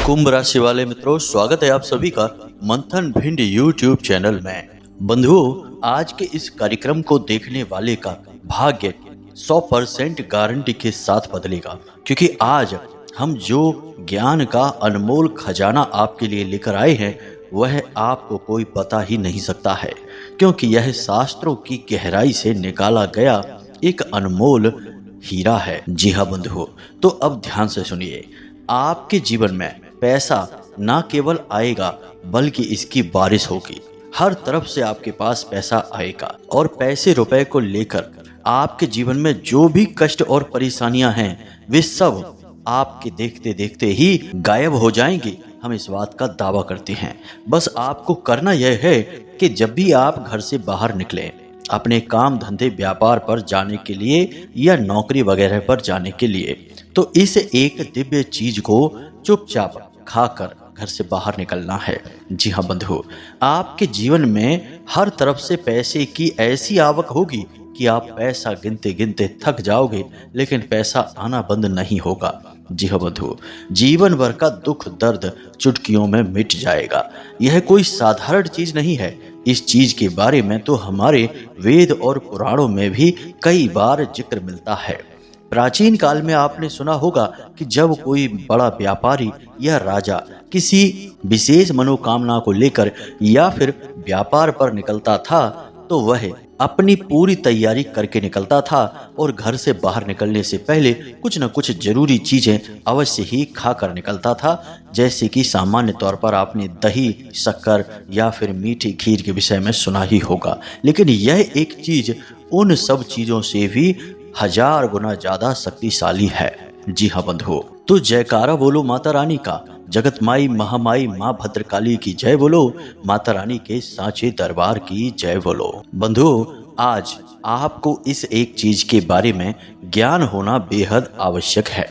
कुंभ राशि वाले मित्रों, स्वागत है आप सभी का मंथन भिंड यूट्यूब चैनल में। बंधुओं, आज के इस कार्यक्रम को देखने वाले का भाग्य 100% गारंटी के साथ बदलेगा, क्योंकि आज हम जो ज्ञान का अनमोल खजाना आपके लिए लेकर आए हैं वह आपको कोई पता ही नहीं सकता है, क्योंकि यह शास्त्रों की गहराई से निकाला गया एक अनमोल हीरा है। जी हाँ बंधुओं, तो अब ध्यान से सुनिए। आपके जीवन में पैसा ना केवल आएगा बल्कि इसकी बारिश होगी। हर तरफ से आपके पास पैसा आएगा और पैसे रुपए को लेकर आपके जीवन में जो भी कष्ट और परेशानियां हैं वे सब आपके देखते देखते ही गायब हो जाएंगी। हम इस बात का दावा करते हैं। बस आपको करना यह है कि जब भी आप घर से बाहर निकलें, अपने काम धंधे व्यापार पर जाने के लिए या नौकरी वगैरह पर जाने के लिए, तो इस एक दिव्य चीज को चुपचाप खाकर घर से बाहर निकलना है। जी हाँ बंधुओं, आपके जीवन में हर तरफ से पैसे की ऐसी आवक होगी कि आप पैसा गिनते गिनते थक जाओगे, लेकिन पैसा आना बंद नहीं होगा। जी हाँ बंधुओं, जीवन भर का दुख दर्द चुटकियों में मिट जाएगा। यह कोई साधारण चीज नहीं है। इस चीज के बारे में तो हमारे वेद और पुराणों में भी कई बार जिक्र मिलता है। प्राचीन काल में आपने सुना होगा कि जब कोई बड़ा व्यापारी या राजा किसी विशेष मनोकामना को लेकर या फिर व्यापार पर निकलता था तो वह अपनी पूरी तैयारी करके निकलता था और घर से बाहर निकलने से पहले कुछ न कुछ जरूरी चीजें अवश्य ही खा कर निकलता था। जैसे कि सामान्य तौर पर आपने दही, शक्कर या फिर मीठी खीर के विषय में सुना ही होगा, लेकिन यह एक चीज उन सब चीजों से भी 1000 गुना ज्यादा शक्तिशाली है। जी हाँ बंधुओं, तो जयकारा बोलो माता रानी का। जगत माई महामाई माँ भद्रकाली की जय बोलो। माता रानी के सांचे दरबार की जय बोलो। बंधुओं, आज आपको इस एक चीज के बारे में ज्ञान होना बेहद आवश्यक है।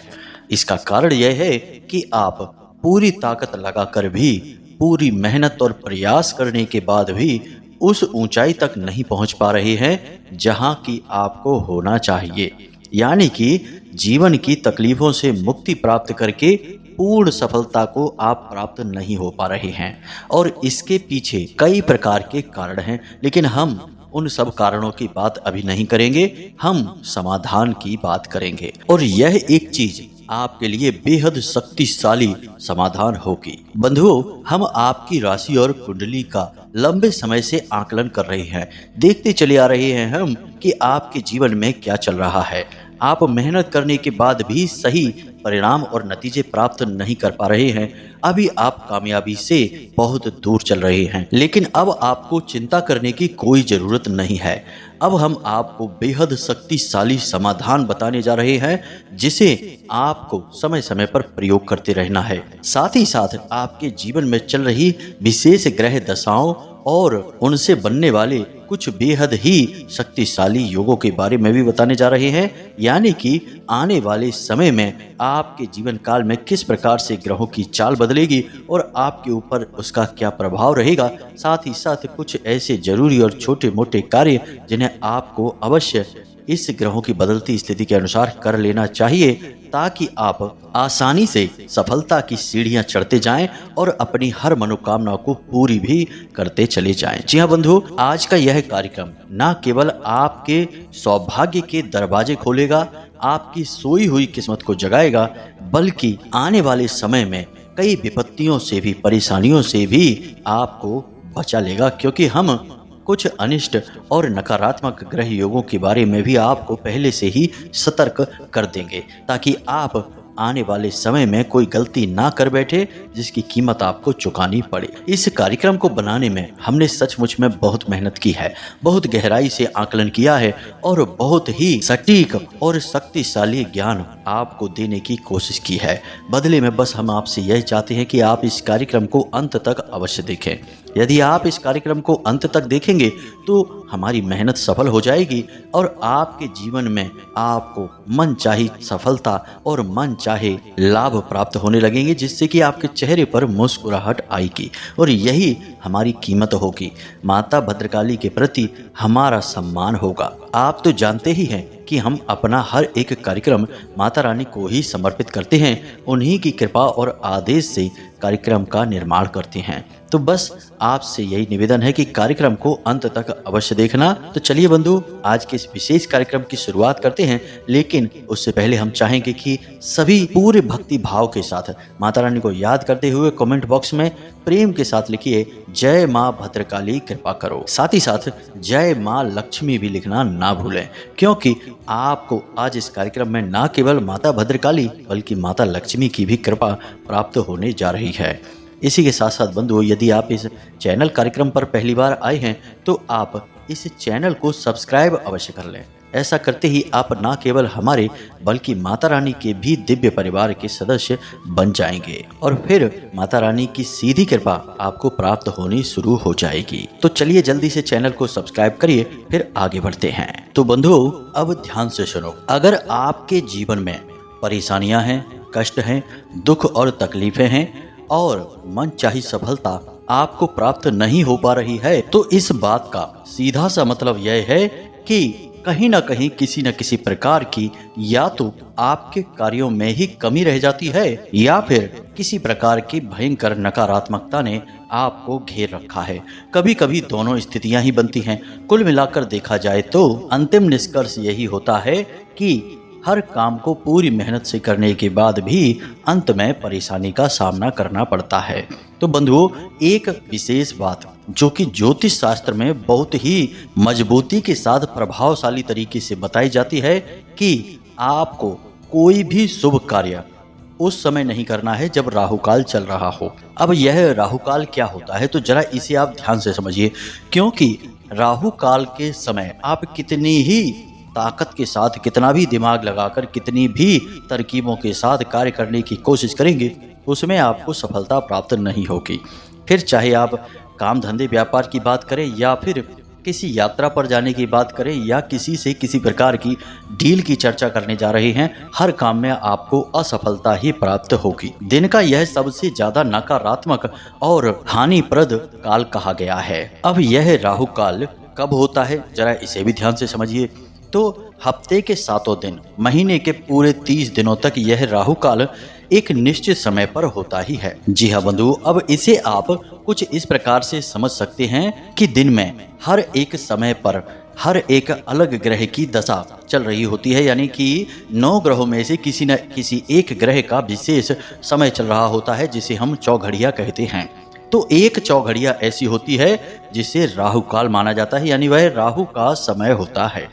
इसका कारण यह है कि आप पूरी ताकत लगाकर भी, पूरी मेहनत और प्रयास करने के बाद भी उस ऊंचाई तक नहीं पहुंच पा रहे हैं जहां की आपको होना चाहिए। यानी कि जीवन की तकलीफों से मुक्ति प्राप्त करके पूर्ण सफलता को आप प्राप्त नहीं हो पा रहे हैं, और इसके पीछे कई प्रकार के कारण हैं, लेकिन हम उन सब कारणों की बात अभी नहीं करेंगे। हम समाधान की बात करेंगे, और यह एक चीज आपके लिए बेहद शक्तिशाली समाधान होगी। बंधुओं, हम आपकी राशि और कुंडली का लंबे समय से आकलन कर रहे हैं। देखते चले आ रहे हैं हम कि आपके जीवन में क्या चल रहा है। आप मेहनत करने के बाद भी सही परिणाम और नतीजे प्राप्त नहीं कर पा रहे हैं। अभी आप कामयाबी से बहुत दूर चल रहे हैं, लेकिन अब आपको चिंता करने की कोई जरूरत नहीं है। अब हम आपको बेहद शक्तिशाली समाधान बताने जा रहे हैं, जिसे आपको समय समय पर प्रयोग करते रहना है। साथ ही साथ आपके जीवन में चल रही विशेष ग्रह दशाओं और उनसे बनने वाले कुछ बेहद ही शक्तिशाली योगों के बारे में भी बताने जा रहे हैं। यानी कि आने वाले समय में आपके जीवन काल में किस प्रकार से ग्रहों की चाल बदलेगी और आपके ऊपर उसका क्या प्रभाव रहेगा। साथ ही साथ कुछ ऐसे जरूरी और छोटे मोटे कार्य जिन्हें आपको अवश्य इस ग्रहों की बदलती स्थिति के अनुसार कर लेना चाहिए, ताकि आप आसानी से सफलता की सीढ़ियां चढ़ते जाएं और अपनी हर मनोकामना को पूरी भी करते चले जाएं। जी हाँ बंधुओं, आज का यह कार्यक्रम न केवल आपके सौभाग्य के दरवाजे खोलेगा, आपकी सोई हुई किस्मत को जगाएगा, बल्कि आने वाले समय में कई विपत्तियों से भी, परेशानियों से भी आपको बचा लेगा, क्योंकि हम कुछ अनिष्ट और नकारात्मक ग्रह योगों के बारे में भी आपको पहले से ही सतर्क कर देंगे, ताकि आप आने वाले समय में कोई गलती ना कर बैठे जिसकी कीमत आपको चुकानी पड़े। इस कार्यक्रम को बनाने में हमने सचमुच में बहुत मेहनत की है, बहुत गहराई से आकलन किया है और बहुत ही सटीक और शक्तिशाली ज्ञान आपको देने की कोशिश की है। बदले में बस हम आपसे यह चाहते हैं कि आप इस कार्यक्रम को अंत तक अवश्य देखें। यदि आप इस कार्यक्रम को अंत तक देखेंगे तो हमारी मेहनत सफल हो जाएगी और आपके जीवन में आपको मनचाही सफलता और मनचाहे लाभ प्राप्त होने लगेंगे, जिससे कि आपके चेहरे पर मुस्कुराहट आएगी और यही हमारी कीमत होगी। माता भद्रकाली के प्रति हमारा सम्मान होगा। आप तो जानते ही हैं कि हम अपना हर एक कार्यक्रम माता रानी को ही समर्पित करते हैं, उन्हीं की कृपा और आदेश से कार्यक्रम का निर्माण करते हैं। तो बस आपसे यही निवेदन है कि कार्यक्रम को अंत तक अवश्य देखना। तो चलिए बंधु, आज के इस विशेष कार्यक्रम की शुरुआत करते हैं, लेकिन उससे पहले हम चाहेंगे कि सभी पूरे भक्ति भाव के साथ माता रानी को याद करते हुए कमेंट बॉक्स में प्रेम के साथ लिखिए जय माँ भद्रकाली कृपा करो। साथ ही साथ जय माँ लक्ष्मी भी लिखना ना भूलें, क्योंकि आपको आज इस कार्यक्रम में न केवल माता भद्रकाली बल्कि माता लक्ष्मी की भी कृपा प्राप्त होने जा रही है। इसी के साथ साथ बंधुओं, यदि आप इस चैनल कार्यक्रम पर पहली बार आए हैं तो आप इस चैनल को सब्सक्राइब अवश्य कर लें। ऐसा करते ही आप न केवल हमारे बल्कि माता रानी के भी दिव्य परिवार के सदस्य बन जाएंगे और फिर माता रानी की सीधी कृपा आपको प्राप्त होनी शुरू हो जाएगी। तो चलिए जल्दी से चैनल को सब्सक्राइब करिए, फिर आगे बढ़ते हैं। तो बंधुओं, अब ध्यान से सुनो। अगर आपके जीवन में परेशानियां हैं, कष्ट हैं, दुख और तकलीफें हैं और मनचाही सफलता आपको प्राप्त नहीं हो पा रही है, तो इस बात का सीधा सा मतलब यह है कि कहीं ना कहीं किसी न किसी प्रकार की या तो आपके कार्यों में ही कमी रह जाती है या फिर किसी प्रकार की भयंकर नकारात्मकता ने आपको घेर रखा है। कभी कभी दोनों स्थितियां ही बनती हैं। कुल मिलाकर देखा जाए तो अंतिम निष्कर्ष यही होता है कि हर काम को पूरी मेहनत से करने के बाद भी अंत में परेशानी का सामना करना पड़ता है। तो बंधुओं, एक विशेष बात जो कि ज्योतिष शास्त्र में बहुत ही मजबूती के साथ प्रभावशाली तरीके से बताई जाती है कि आपको कोई भी शुभ कार्य उस समय नहीं करना है जब राहुकाल चल रहा हो। अब यह राहुकाल क्या होता है, तो जरा इसे आप ध्यान से समझिए, क्योंकि राहुकाल के समय आप कितनी ही ताकत के साथ, कितना भी दिमाग लगाकर, कितनी भी तरकीबों के साथ कार्य करने की कोशिश करेंगे, उसमें आपको सफलता प्राप्त नहीं होगी। फिर चाहे आप काम धंधे व्यापार की बात करें या फिर किसी यात्रा पर जाने की बात करें या किसी से किसी प्रकार की डील की चर्चा करने जा रहे हैं, हर काम में आपको असफलता ही प्राप्त होगी। दिन का यह सबसे ज्यादा नकारात्मक और हानिप्रद काल कहा गया है। अब यह राहु काल कब होता है, जरा इसे भी ध्यान से समझिए। तो हफ्ते के 7 दिन, महीने के पूरे 30 दिनों तक यह राहु काल एक निश्चित समय पर होता ही है। जी हाँ बंधु, अब इसे आप कुछ इस प्रकार से समझ सकते हैं कि दिन में हर एक समय पर हर एक अलग ग्रह की दशा चल रही होती है, यानी कि 9 ग्रहों में से किसी न किसी एक ग्रह का विशेष समय चल रहा होता है, जिसे हम चौघड़िया कहते हैं। तो एक चौघड़िया ऐसी होती है जिसे राहु काल माना जाता है, यानी वह राहु का समय होता है।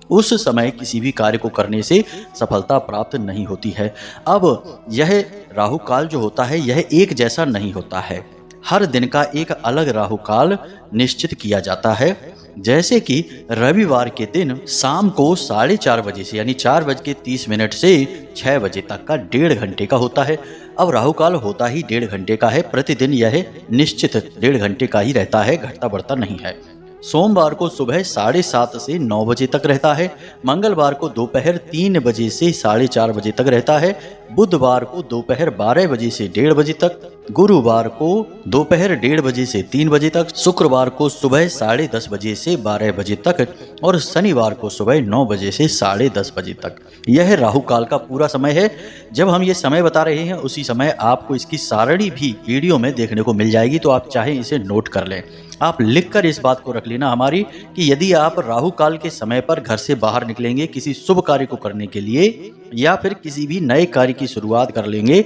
उस समय किसी भी कार्य को करने से सफलता प्राप्त नहीं होती है। अब यह राहु काल जो होता है यह एक जैसा नहीं होता है, हर दिन का एक अलग राहु काल निश्चित किया जाता है। जैसे कि रविवार के दिन शाम को 4:30 बजे से, यानी 4:30 से 6 बजे तक का 1.5 घंटे का होता है। अब राहु काल होता ही 1.5 घंटे का है, प्रतिदिन यह निश्चित 1.5 घंटे का ही रहता है, घटता बढ़ता नहीं है। सोमवार को सुबह 7:30 से 9 बजे तक रहता है, मंगलवार को दोपहर 3 बजे से 4:30 बजे तक रहता है, बुधवार को दोपहर 12 बजे से 1:30 बजे तक, गुरुवार को दोपहर 1:30 बजे से 3 बजे तक, शुक्रवार को सुबह 10:30 बजे से 12 बजे तक और शनिवार को सुबह 9 बजे से 10:30 बजे तक। यह राहु काल का पूरा समय है। जब हम ये समय बता रहे हैं उसी समय आपको इसकी सारणी भी वीडियो में देखने को मिल जाएगी, तो आप चाहें इसे नोट कर लें। आप लिखकर इस बात को रख लेना हमारी कि यदि आप राहु काल के समय पर घर से बाहर निकलेंगे किसी शुभ कार्य को करने के लिए या फिर किसी भी नए कार्य की शुरुआत कर लेंगे,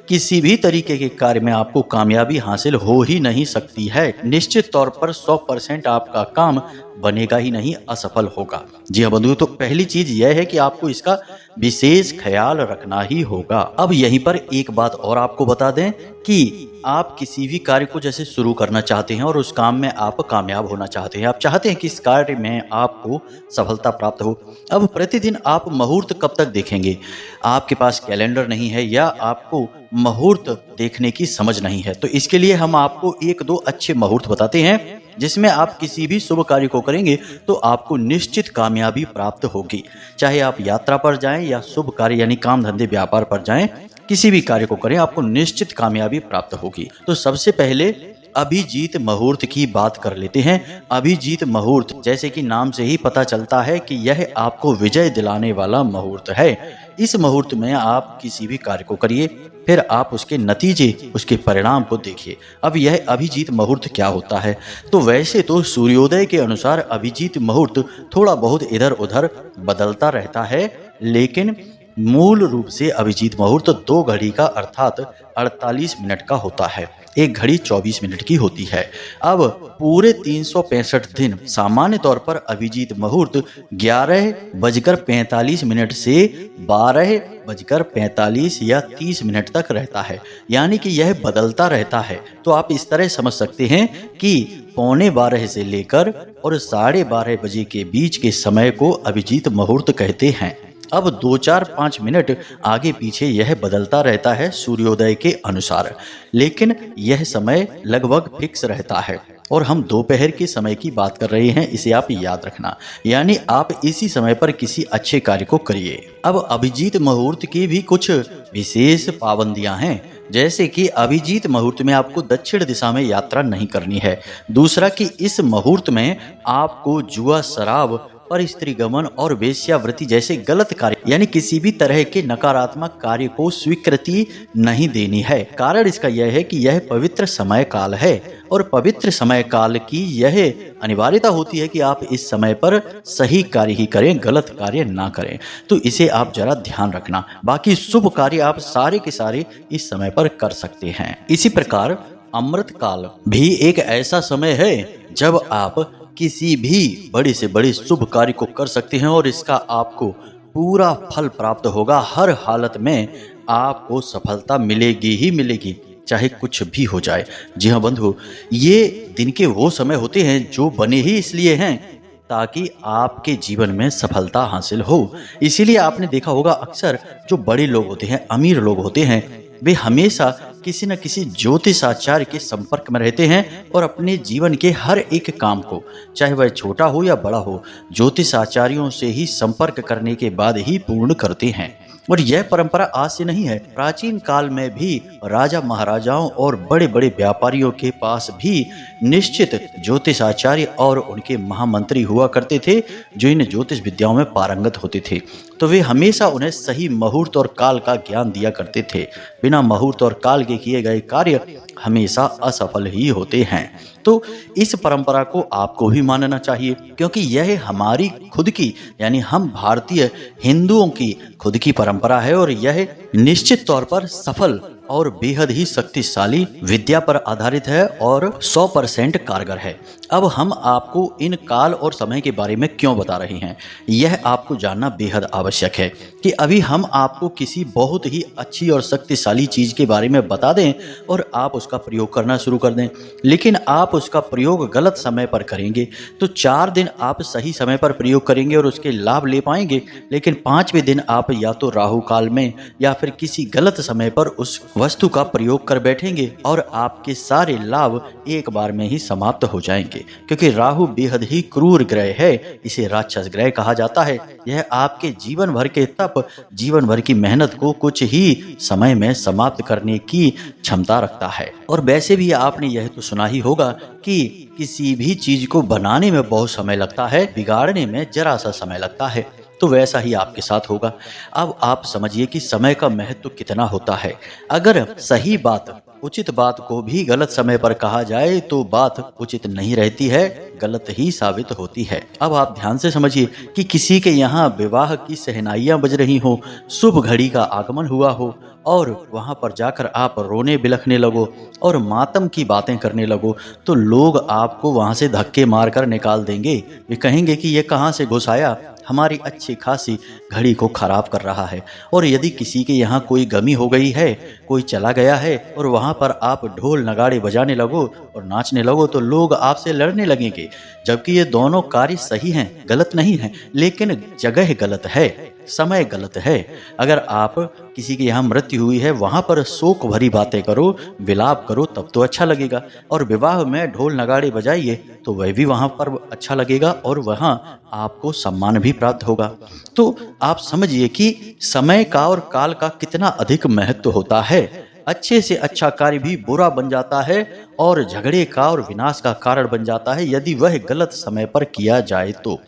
किसी भी तरीके के कार्य में आपको कामयाबी हासिल हो ही नहीं सकती है। निश्चित तौर पर 100% आपका काम बनेगा ही नहीं, असफल होगा। जी हाँ बंधु, तो पहली चीज यह है कि आपको इसका विशेष ख्याल रखना ही होगा। अब यहीं पर एक बात और आपको बता दें कि आप किसी भी कार्य को जैसे शुरू करना चाहते हैं और उस काम में आप कामयाब होना चाहते हैं, आप चाहते हैं कि इस कार्य में आपको सफलता प्राप्त हो। अब प्रतिदिन आप मुहूर्त कब तक देखेंगे? आपके पास कैलेंडर नहीं है या आपको मुहूर्त देखने की समझ नहीं है। तो इसके लिए हम आपको एक दो अच्छे मुहूर्त बताते हैं जिसमें आप किसी भी शुभ कार्य को करेंगे तो आपको निश्चित कामयाबी प्राप्त होगी। चाहे आप यात्रा पर जाएं या शुभ कार्य यानी काम धंधे व्यापार पर जाएं, किसी भी कार्य को करें आपको निश्चित कामयाबी प्राप्त होगी। तो सबसे पहले अभिजीत मुहूर्त की बात कर लेते हैं। अभिजीत मुहूर्त जैसे कि नाम से ही पता चलता है कि यह आपको विजय दिलाने वाला मुहूर्त है। इस मुहूर्त में आप किसी भी कार्य को करिए, फिर आप उसके नतीजे, उसके परिणाम को देखिए। अब यह अभिजीत मुहूर्त क्या होता है? तो वैसे तो सूर्योदय के अनुसार अभिजीत मुहूर्त थोड़ा बहुत इधर उधर बदलता रहता है, लेकिन मूल रूप से अभिजीत मुहूर्त 2 घड़ी का अर्थात 48 मिनट का होता है। एक घड़ी 24 मिनट की होती है। अब पूरे 365 दिन सामान्य तौर पर अभिजीत मुहूर्त 11:45 से 12:45 या 30 मिनट तक रहता है, यानी कि यह बदलता रहता है। तो आप इस तरह समझ सकते हैं कि 11:15 से लेकर और 12:30 बजे के बीच के समय को अभिजीत मुहूर्त कहते हैं। अब 2-4-5 मिनट आगे पीछे यह बदलता रहता है सूर्योदय के अनुसार, लेकिन यह समय लगभग फिक्स रहता है। और हम दोपहर के समय की बात कर रहे हैं, इसे आप याद रखना, यानी आप इसी समय पर किसी अच्छे कार्य को करिए। अब अभिजीत मुहूर्त की भी कुछ विशेष पाबंदियां हैं, जैसे कि अभिजीत मुहूर्त में आपको दक्षिण दिशा में यात्रा नहीं करनी है। दूसरा कि इस मुहूर्त में आपको जुआ, शराब, पर स्त्री गमन और वेश्यावृत्ति जैसे गलत कार्य यानी किसी भी तरह के नकारात्मक कार्य को स्वीकृति नहीं देनी है। कारण इसका यह है कि यह पवित्र समय काल है और पवित्र समय काल की यह अनिवार्यता होती है कि आप इस समय पर सही कार्य ही करें, गलत कार्य ना करें। तो इसे आप जरा ध्यान रखना। बाकी शुभ कार्य आप सारे के सारे इस समय पर कर सकते हैं। इसी प्रकार अमृत काल भी एक ऐसा समय है जब आप किसी भी बड़े से बड़े शुभ कार्य को कर सकते हैं और इसका आपको पूरा फल प्राप्त होगा। हर हालत में आपको सफलता मिलेगी ही मिलेगी, चाहे कुछ भी हो जाए। जी हाँ बंधु, ये दिन के वो समय होते हैं जो बने ही इसलिए हैं ताकि आपके जीवन में सफलता हासिल हो। इसीलिए आपने देखा होगा अक्सर जो बड़े लोग होते हैं, अमीर लोग होते हैं, वे हमेशा किसी न किसी ज्योतिषाचार्य के संपर्क में रहते हैं और अपने जीवन के हर एक काम को, चाहे वह छोटा हो या बड़ा हो, ज्योतिषाचार्यों से ही संपर्क करने के बाद ही पूर्ण करते हैं। और यह परंपरा आज से नहीं है, प्राचीन काल में भी राजा महाराजाओं और बड़े बड़े व्यापारियों के पास भी निश्चित ज्योतिषाचार्य और उनके महामंत्री हुआ करते थे जो इन ज्योतिष विद्याओं में पारंगत होते थे। तो वे हमेशा उन्हें सही मुहूर्त और काल का ज्ञान दिया करते थे। बिना मुहूर्त और काल के किए गए कार्य हमेशा असफल ही होते हैं। तो इस परंपरा को आपको भी मानना चाहिए, क्योंकि यह हमारी खुद की यानी हम भारतीय हिंदुओं की खुद की परंपरा है और यह निश्चित तौर पर सफल और बेहद ही शक्तिशाली विद्या पर आधारित है और 100% कारगर है। अब हम आपको इन काल और समय के बारे में क्यों बता रहे हैं, यह आपको जानना बेहद आवश्यक है कि अभी हम आपको किसी बहुत ही अच्छी और शक्तिशाली चीज के बारे में बता दें और आप उसका प्रयोग करना शुरू कर दें, लेकिन आप उसका प्रयोग गलत समय पर करेंगे तो 4 दिन आप सही समय पर प्रयोग करेंगे और उसके लाभ ले पाएंगे, लेकिन 5वें दिन आप या तो राहु काल में या फिर किसी गलत समय पर उस वस्तु का प्रयोग कर बैठेंगे और आपके सारे लाभ एक बार में ही समाप्त हो जाएंगे। क्योंकि राहु बेहद ही क्रूर ग्रह है, इसे राक्षस ग्रह कहा जाता है। यह आपके जीवन भर के तप, जीवन भर की मेहनत को कुछ ही समय में समाप्त करने की क्षमता रखता है। और वैसे भी आपने यह तो सुना ही होगा कि किसी भी चीज को बनाने में बहुत समय लगता है, बिगाड़ने में जरा सा समय लगता है। तो वैसा ही आपके साथ होगा। अब आप समझिए कि समय का महत्व कितना होता है। अगर सही बात, उचित बात को भी गलत समय पर कहा जाए तो बात उचित नहीं रहती है, गलत ही साबित होती है। अब आप ध्यान से समझिए कि किसी के यहाँ विवाह की शहनाइयां बज रही हो, शुभ घड़ी का आगमन हुआ हो और वहां पर जाकर आप रोने बिलखने लगो और मातम की बातें करने लगो, तो लोग आपको वहां से धक्के मारकर निकाल देंगे। वे कहेंगे कि ये कहां से घुस आया, हमारी अच्छी खासी घड़ी को खराब कर रहा है। और यदि किसी के यहाँ कोई गमी हो गई है, कोई चला गया है और वहाँ पर आप ढोल नगाड़े बजाने लगो और नाचने लगो तो लोग आपसे लड़ने लगेंगे, जबकि ये दोनों कार्य सही हैं, गलत नहीं हैं, लेकिन जगह गलत है, समय गलत है। अगर आप किसी के यहाँ मृत्यु हुई है वहाँ पर शोक भरी बातें करो, विलाप करो, तब तो अच्छा लगेगा। और विवाह में ढोल नगाड़े बजाइए तो वह भी वहाँ पर अच्छा लगेगा और वहाँ आपको सम्मान भी प्राप्त होगा। तो आप समझिए कि समय का और काल का कितना अधिक महत्व होता है। अच्छे से अच्छा कार्य भी बुरा बन जाता है और झगड़े का और विनाश का कारण बन जाता है यदि वह गलत समय पर किया जाए तो।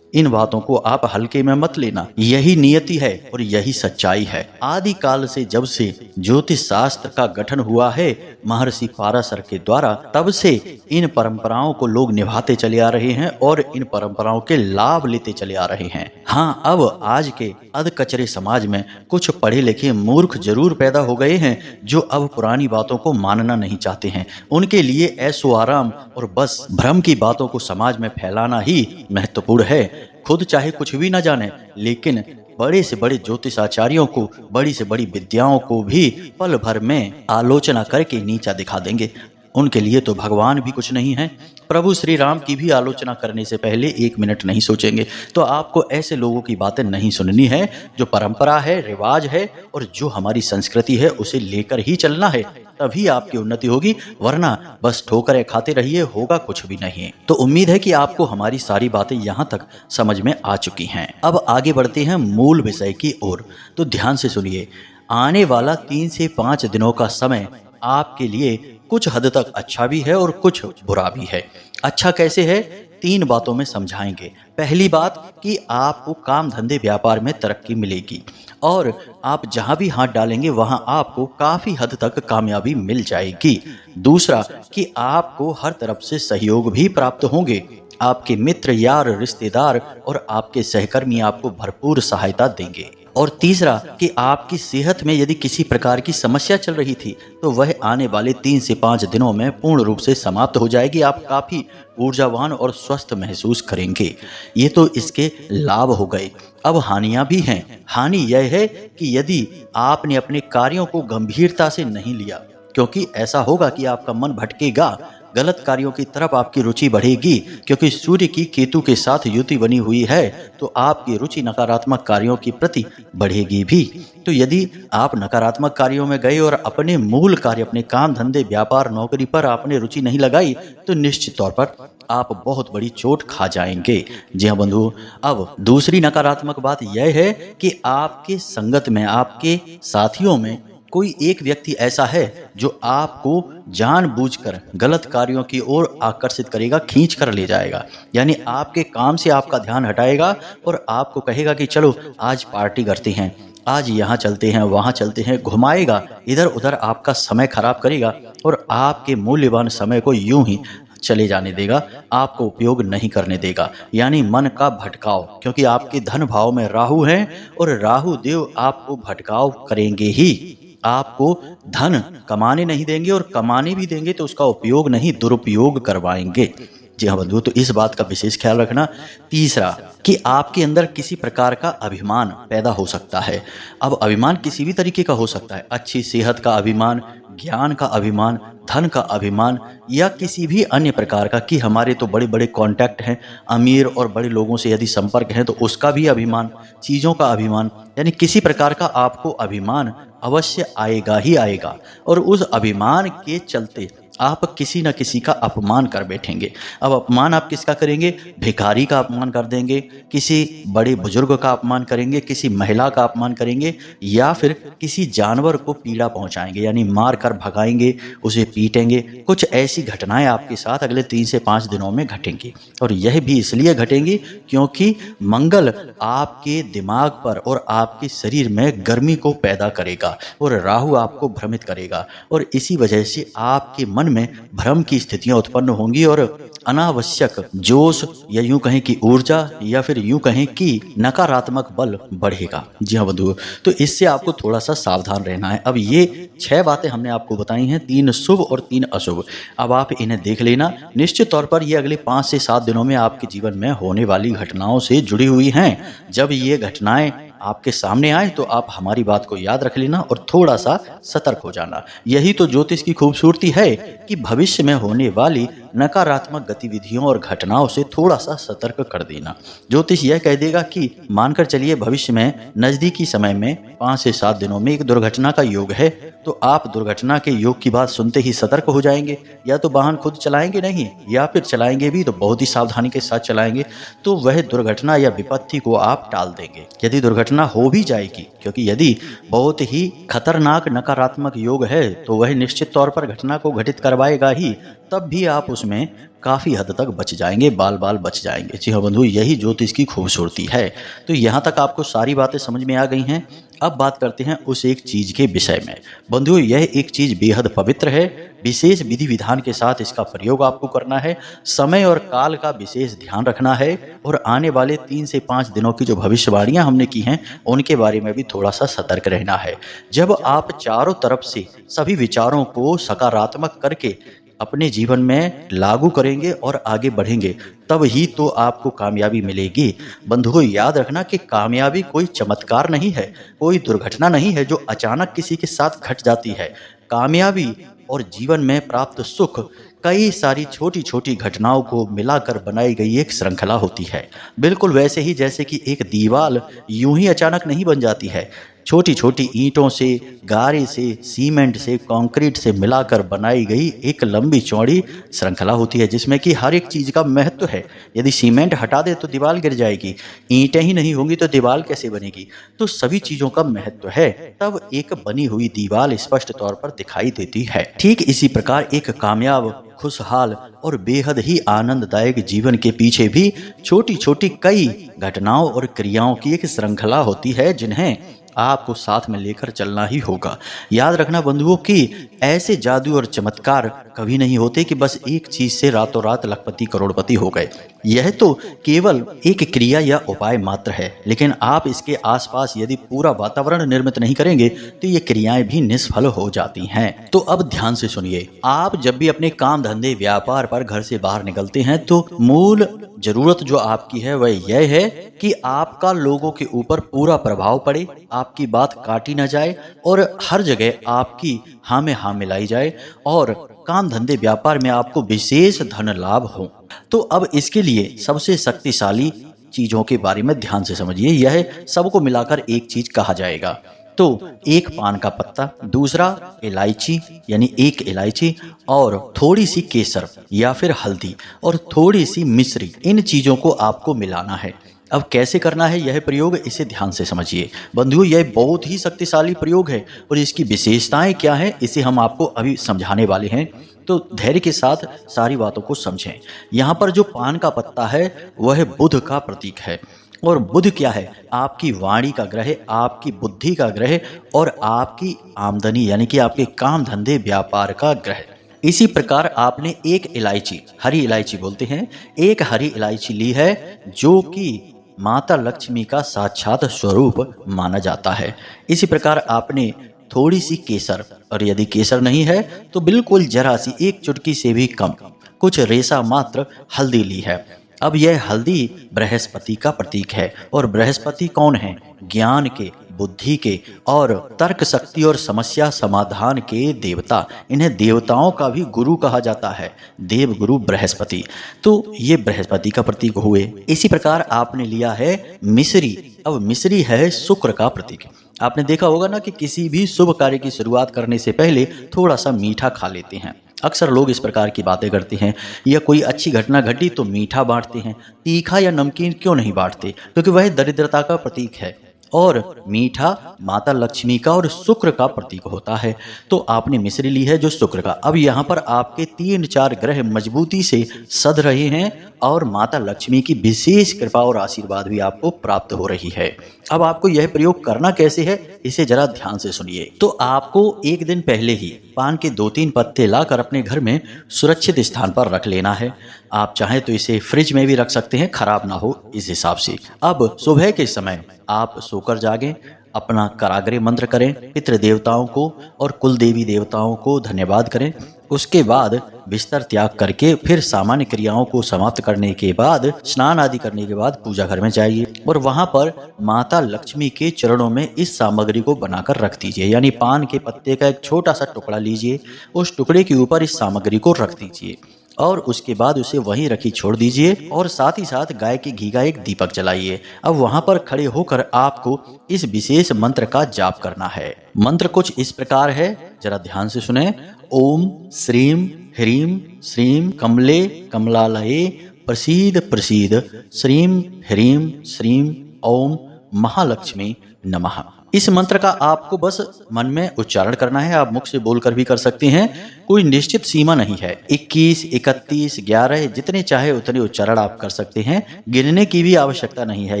इन बातों को आप हल्के में मत लेना, यही नियति है और यही सच्चाई है। आदि काल से जब से ज्योतिष शास्त्र का गठन हुआ है महर्षि पाराशर के द्वारा, तब से इन परंपराओं को लोग निभाते चले आ रहे हैं और इन परंपराओं के लाभ लेते चले आ रहे हैं। हाँ, अब आज के अधकचरे समाज में कुछ पढ़े लिखे मूर्ख जरूर पैदा हो गए हैं जो अब पुरानी बातों को मानना नहीं चाहते हैं। उनके लिए ऐशो आराम और बस भ्रम की बातों को समाज में फैलाना ही महत्वपूर्ण है। खुद चाहे कुछ भी न जाने, लेकिन बड़े से बड़े ज्योतिषाचार्यों को, बड़ी से बड़ी विद्याओं को भी पल भर में आलोचना करके नीचा दिखा देंगे। उनके लिए तो भगवान भी कुछ नहीं है। प्रभु श्री राम की भी आलोचना करने से पहले 1 मिनट नहीं सोचेंगे। तो आपको ऐसे लोगों की बातें नहीं सुननी है। जो परंपरा है, रिवाज है और जो हमारी संस्कृति है उसे लेकर ही चलना है, तभी आपकी उन्नति होगी, वरना बस ठोकरें खाते रहिए, होगा कुछ भी नहीं। तो उम्मीद है कि आपको हमारी सारी बातें यहाँ तक समझ में आ चुकी हैं। अब आगे बढ़ते हैं मूल विषय की ओर। तो ध्यान से सुनिए। आने वाला 3 से 5 दिनों का समय आपके लिए कुछ हद तक अच्छा भी है और कुछ बुरा भी है। अच्छा कैसे है, 3 बातों में समझाएंगे। पहली बात कि आपको काम धंधे व्यापार में तरक्की मिलेगी और आप जहां भी हाथ डालेंगे वहां आपको काफी हद तक कामयाबी मिल जाएगी। दूसरा कि आपको हर तरफ से सहयोग भी प्राप्त होंगे। आपके मित्र, यार, रिश्तेदार और आपके सहकर्मी आपको भरपूर सहायता देंगे। और तीसरा कि आपकी सेहत में यदि किसी प्रकार की समस्या चल रही थी तो वह आने वाले 3 से 5 दिनों में पूर्ण रूप से समाप्त हो जाएगी। आप काफ़ी ऊर्जावान और स्वस्थ महसूस करेंगे। ये तो इसके लाभ हो गए। अब हानियां भी हैं। हानि यह है कि यदि आपने अपने कार्यों को गंभीरता से नहीं लिया, क्योंकि ऐसा होगा कि आपका मन भटकेगा, गलत कार्यों की तरफ आपकी रुचि बढ़ेगी, क्योंकि सूर्य की केतु के साथ युति बनी हुई है तो आपकी रुचि नकारात्मक कार्यों के प्रति बढ़ेगी भी। तो यदि आप नकारात्मक कार्यों में गए और अपने मूल कार्य, अपने काम धंधे, व्यापार, नौकरी पर आपने रुचि नहीं लगाई तो निश्चित तौर पर आप बहुत बड़ी चोट खा जाएंगे। जी हाँ बंधु, अब दूसरी नकारात्मक बात यह है कि आपके संगत में, आपके साथियों में कोई एक व्यक्ति ऐसा है जो आपको जानबूझकर गलत कार्यों की ओर आकर्षित करेगा, खींच कर ले जाएगा। यानी आपके काम से आपका ध्यान हटाएगा और आपको कहेगा कि चलो आज पार्टी करते हैं, आज यहाँ चलते हैं, वहाँ चलते हैं, घुमाएगा, इधर उधर आपका समय खराब करेगा और आपके मूल्यवान समय को यूं ही चले जाने देगा, आपको उपयोग नहीं करने देगा। यानी मन का भटकाव, क्योंकि आपके धन भाव में राहु है और राहु देव आपको भटकाव करेंगे ही। आपको धन कमाने नहीं देंगे और कमाने भी देंगे तो उसका उपयोग नहीं, दुरुपयोग करवाएंगे। जी हाँ बंधु, तो इस बात का विशेष ख्याल रखना। तीसरा कि आपके अंदर किसी प्रकार का अभिमान पैदा हो सकता है। अब अभिमान किसी भी तरीके का हो सकता है, अच्छी सेहत का अभिमान, ज्ञान का अभिमान, धन का अभिमान या किसी भी अन्य प्रकार का, कि हमारे तो बड़े बड़े कॉन्टैक्ट हैं, अमीर और बड़े लोगों से यदि संपर्क है तो उसका भी अभिमान, चीज़ों का अभिमान, यानी किसी प्रकार का आपको अभिमान अवश्य आएगा ही आएगा। और उस अभिमान के चलते आप किसी न किसी का अपमान कर बैठेंगे। अब अपमान आप किसका करेंगे? भिखारी का अपमान कर देंगे, किसी बड़े बुजुर्ग का अपमान करेंगे, किसी महिला का अपमान करेंगे या फिर किसी जानवर को पीड़ा पहुंचाएंगे, यानी मार कर भगाएंगे, उसे पीटेंगे। कुछ ऐसी घटनाएं आपके साथ अगले 3 से 5 दिनों में घटेंगी और यह भी इसलिए घटेंगी क्योंकि मंगल आपके दिमाग पर और आपके शरीर में गर्मी को पैदा करेगा और राहु आपको भ्रमित करेगा और इसी वजह से आपके मन में भ्रम की स्थितियां उत्पन्न होंगी और अनावश्यक जोश या यूं कहें कि ऊर्जा या फिर यूं कहें कि नकारात्मक बल बढ़ेगा। जी हाँ बंधुओं, तो इससे आपको थोड़ा सा सावधान रहना है। अब ये 6 बातें हमने आपको बताई हैं, 3 शुभ और 3 अशुभ। अब आप इन्हें देख लेना। निश्चित तौर पर ये अगले 5 से 7 दिनों में आपके जीवन में होने वाली घटनाओं से जुड़ी हुई हैं। जब ये घटनाएं आपके सामने आए तो आप हमारी बात को याद रख लेना और थोड़ा सा सतर्क हो जाना। यही तो ज्योतिष की खूबसूरती है कि भविष्य में होने वाली नकारात्मक गतिविधियों और घटनाओं से थोड़ा सा सतर्क कर देना। ज्योतिष यह कह देगा कि मानकर चलिए भविष्य में नजदीकी समय में 5 से 7 दिनों में एक दुर्घटना का योग है, तो आप दुर्घटना के योग की बात सुनते ही सतर्क हो जाएंगे। या तो वाहन खुद चलाएंगे नहीं, या फिर चलाएंगे भी तो बहुत ही सावधानी के साथ चलाएंगे, तो वह दुर्घटना या विपत्ति को आप टाल देंगे। यदि दुर्घटना हो भी जाएगी, क्योंकि यदि बहुत ही खतरनाक नकारात्मक योग है तो वह निश्चित तौर पर घटना को घटित करवाएगा ही, तब भी आप उसमें काफ़ी हद तक बच जाएंगे, बाल बाल बच जाएंगे। जी हाँ बंधु, यही ज्योतिष की खूबसूरती है। तो यहाँ तक आपको सारी बातें समझ में आ गई हैं। अब बात करते हैं उस एक चीज़ के विषय में। बंधुओं, यह एक चीज़ बेहद पवित्र है। विशेष विधि विधान के साथ इसका प्रयोग आपको करना है। समय और काल का विशेष ध्यान रखना है और आने वाले 3 से 5 दिनों की जो भविष्यवाणियां हमने की हैं उनके बारे में भी थोड़ा सा सतर्क रहना है। जब आप चारों तरफ से सभी विचारों को सकारात्मक करके अपने जीवन में लागू करेंगे और आगे बढ़ेंगे, तब ही तो आपको कामयाबी मिलेगी। बंधुओं, याद रखना कि कामयाबी कोई चमत्कार नहीं है, कोई दुर्घटना नहीं है जो अचानक किसी के साथ घट जाती है। कामयाबी और जीवन में प्राप्त सुख कई सारी छोटी छोटी घटनाओं को मिलाकर बनाई गई एक श्रृंखला होती है। बिल्कुल वैसे ही जैसे कि एक दीवार यूं ही अचानक नहीं बन जाती है। छोटी छोटी ईंटों से, गारे से, सीमेंट से, कंक्रीट से मिलाकर बनाई गई एक लंबी चौड़ी श्रृंखला होती है, जिसमें कि हर एक चीज़ का महत्व है। यदि सीमेंट हटा दे तो दीवार गिर जाएगी, ईंटें ही नहीं होंगी तो दीवार कैसे बनेगी। तो सभी चीज़ों का महत्व है, तब एक बनी हुई दीवार स्पष्ट तौर पर दिखाई देती है। ठीक इसी प्रकार एक कामयाब, खुशहाल और बेहद ही आनंददायक जीवन के पीछे भी छोटी छोटी कई घटनाओं और क्रियाओं की एक श्रृंखला होती है, जिन्हें आपको साथ में लेकर चलना ही होगा। याद रखना बंधुओं कि ऐसे जादू और चमत्कार कभी नहीं होते कि बस एक चीज से रातों रात लखपति करोड़पति हो गए। यह तो केवल एक क्रिया या उपाय मात्र है, लेकिन आप इसके आसपास यदि पूरा वातावरण निर्मित नहीं करेंगे तो ये क्रियाएं भी निष्फल हो जाती हैं। तो अब ध्यान से सुनिए, आप जब भी अपने काम धंधे व्यापार पर घर से बाहर निकलते हैं तो मूल जरूरत जो आपकी है वह यह है कि आपका लोगों के ऊपर पूरा प्रभाव पड़े, आपकी बात काटी ना जाए और हर जगह आपकी हाँ में हाँ मिलाई जाए और काम धंधे व्यापार में आपको विशेष धन लाभ हो। तो अब इसके लिए सबसे शक्तिशाली चीजों के बारे में ध्यान से समझिए। यह सबको मिलाकर एक चीज कहा जाएगा। तो एक पान का पत्ता, दूसरा इलायची यानी एक इलायची और थोड़ी सी केसर या फिर हल्दी और थोड़ी सी मिश्री, इन चीजों को आपको मिलाना है। अब कैसे करना है यह प्रयोग, इसे ध्यान से समझिए। बंधुओं, यह बहुत ही शक्तिशाली प्रयोग है और इसकी विशेषताएं क्या है इसे हम आपको अभी समझाने वाले हैं। तो धैर्य के साथ सारी बातों को समझें। यहाँ पर जो पान का पत्ता है वह बुध का प्रतीक है। और बुध क्या है? आपकी वाणी का ग्रह, आपकी बुद्धि का ग्रह और आपकी आमदनी यानी कि आपके काम धंधे व्यापार का ग्रह। इसी प्रकार आपने एक इलायची, हरी इलायची बोलते हैं, एक हरी इलायची ली है जो कि माता लक्ष्मी का साक्षात स्वरूप माना जाता है। इसी प्रकार आपने थोड़ी सी केसर, और यदि केसर नहीं है तो बिल्कुल जरा सी, एक चुटकी से भी कम, कुछ रेशा मात्र हल्दी ली है। अब यह हल्दी बृहस्पति का प्रतीक है और बृहस्पति कौन है? ज्ञान के, बुद्धि के और तर्क शक्ति और समस्या समाधान के देवता। इन्हें देवताओं का भी गुरु कहा जाता है, देव गुरु बृहस्पति। तो ये बृहस्पति का प्रतीक हुए। इसी प्रकार आपने लिया है मिश्री। अब मिश्री है शुक्र का प्रतीक। आपने देखा होगा ना कि किसी भी शुभ कार्य की शुरुआत करने से पहले थोड़ा सा मीठा खा लेते हैं। अक्सर लोग इस प्रकार की बातें करते हैं, या कोई अच्छी घटना घटी तो मीठा बांटते हैं, तीखा या नमकीन क्यों नहीं बांटते? क्योंकि वह दरिद्रता का प्रतीक है और मीठा माता लक्ष्मी का और शुक्र का प्रतीक होता है। तो आपने मिश्री ली है जो शुक्र का। अब यहाँ पर आपके 3-4 ग्रह मजबूती से सध रहे हैं और माता लक्ष्मी की विशेष कृपा और आशीर्वाद भी आपको प्राप्त हो रही है। अब आपको यह प्रयोग करना कैसे है, इसे जरा ध्यान से सुनिए। तो आपको एक दिन पहले ही पान के 2-3 पत्ते लाकर अपने घर में सुरक्षित स्थान पर रख लेना है। आप चाहें तो इसे फ्रिज में भी रख सकते हैं, खराब ना हो इस हिसाब से। अब सुबह के समय आप सोकर जागें, अपना कराग्रे मंत्र करें, पितृ देवताओं को और कुल देवी देवताओं को धन्यवाद करें। उसके बाद बिस्तर त्याग करके फिर सामान्य क्रियाओं को समाप्त करने के बाद, स्नान आदि करने के बाद पूजा घर में जाइए और वहां पर माता लक्ष्मी के चरणों में इस सामग्री को बनाकर रख दीजिए। यानी पान के पत्ते का एक छोटा सा टुकड़ा लीजिए, उस टुकड़े के ऊपर इस सामग्री को रख दीजिए और उसके बाद उसे वहीं रखी छोड़ दीजिए और साथ ही साथ गाय के घी का एक दीपक जलाइए। अब वहां पर खड़े होकर आपको इस विशेष मंत्र का जाप करना है। मंत्र कुछ इस प्रकार है, जरा ध्यान से सुने। ओम श्रीम ह्रीम श्रीम कमले कमलालये प्रसीद प्रसीद श्रीम ह्रीम श्रीम ओम महालक्ष्मी नमः। इस मंत्र का आपको बस मन में उच्चारण करना है। आप मुख से बोलकर भी कर सकते हैं, कोई निश्चित सीमा नहीं है। 21, 31, 11 जितने चाहे उतने उच्चारण आप कर सकते हैं, गिनने की भी आवश्यकता नहीं है।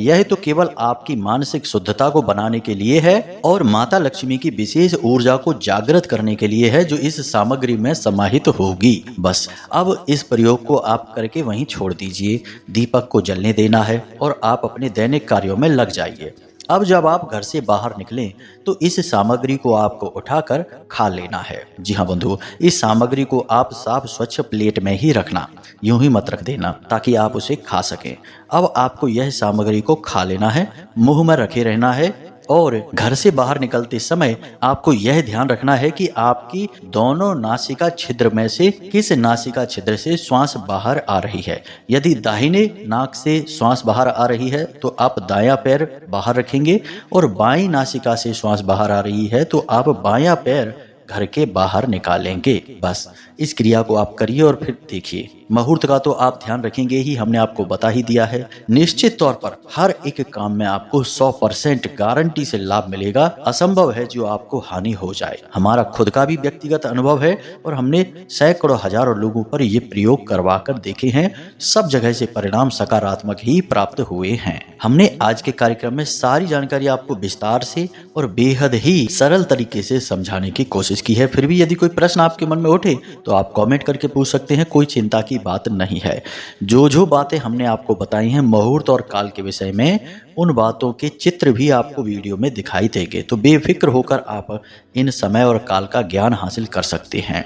यह तो केवल आपकी मानसिक शुद्धता को बनाने के लिए है और माता लक्ष्मी की विशेष ऊर्जा को जागृत करने के लिए है जो इस सामग्री में समाहित होगी। बस अब इस प्रयोग को आप करके वहीं छोड़ दीजिए, दीपक को जलने देना है और आप अपने दैनिक कार्यों में लग जाइए। अब जब आप घर से बाहर निकलें तो इस सामग्री को आपको उठाकर खा लेना है। जी हाँ बंधु, इस सामग्री को आप साफ स्वच्छ प्लेट में ही रखना, यूं ही मत रख देना ताकि आप उसे खा सकें। अब आपको यह सामग्री को खा लेना है, मुंह में रखे रहना है और घर से बाहर निकलते समय आपको यह ध्यान रखना है कि आपकी दोनों नासिका छिद्र में से किस नासिका छिद्र से श्वास बाहर आ रही है। यदि दाहिने नाक से श्वास बाहर आ रही है तो आप दायां पैर बाहर रखेंगे और बाईं नासिका से श्वास बाहर आ रही है तो आप बायां पैर घर के बाहर निकालेंगे। बस इस क्रिया को आप करिए और फिर देखिए। मुहूर्त का तो आप ध्यान रखेंगे ही, हमने आपको बता ही दिया है। निश्चित तौर पर हर एक काम में आपको 100% गारंटी से लाभ मिलेगा। असंभव है जो आपको हानि हो जाए। हमारा खुद का भी व्यक्तिगत अनुभव है और हमने सैकड़ों हजारों लोगों पर ये प्रयोग करवा कर देखे हैं। सब जगह से परिणाम सकारात्मक ही प्राप्त हुए हैं। हमने आज के कार्यक्रम में सारी जानकारी आपको विस्तार से और बेहद ही सरल तरीके से समझाने की कोशिश की है। फिर भी यदि कोई प्रश्न आपके मन में उठे तो आप कमेंट करके पूछ सकते हैं, कोई चिंता की बात नहीं है। जो बातें हमने आपको बताई हैं मुहूर्त और काल के विषय में, उन बातों के चित्र भी आपको वीडियो में दिखाई देंगे। तो बेफिक्र होकर आप इन समय और काल का ज्ञान हासिल कर सकते हैं।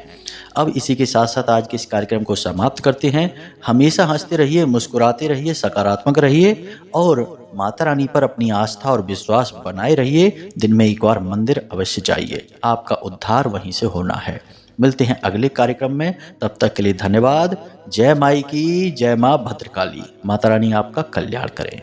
अब इसी के साथ साथ आज के इस कार्यक्रम को समाप्त करते हैं। हमेशा हंसते रहिए, मुस्कुराते रहिए, सकारात्मक रहिए और माता रानी पर अपनी आस्था और विश्वास बनाए रहिए। दिन में एक बार मंदिर अवश्य जाइए, आपका उद्धार वहीं से होना है। मिलते हैं अगले कार्यक्रम में, तब तक के लिए धन्यवाद। जय माई की, जय माँ भद्रकाली। माता रानी आपका कल्याण करें।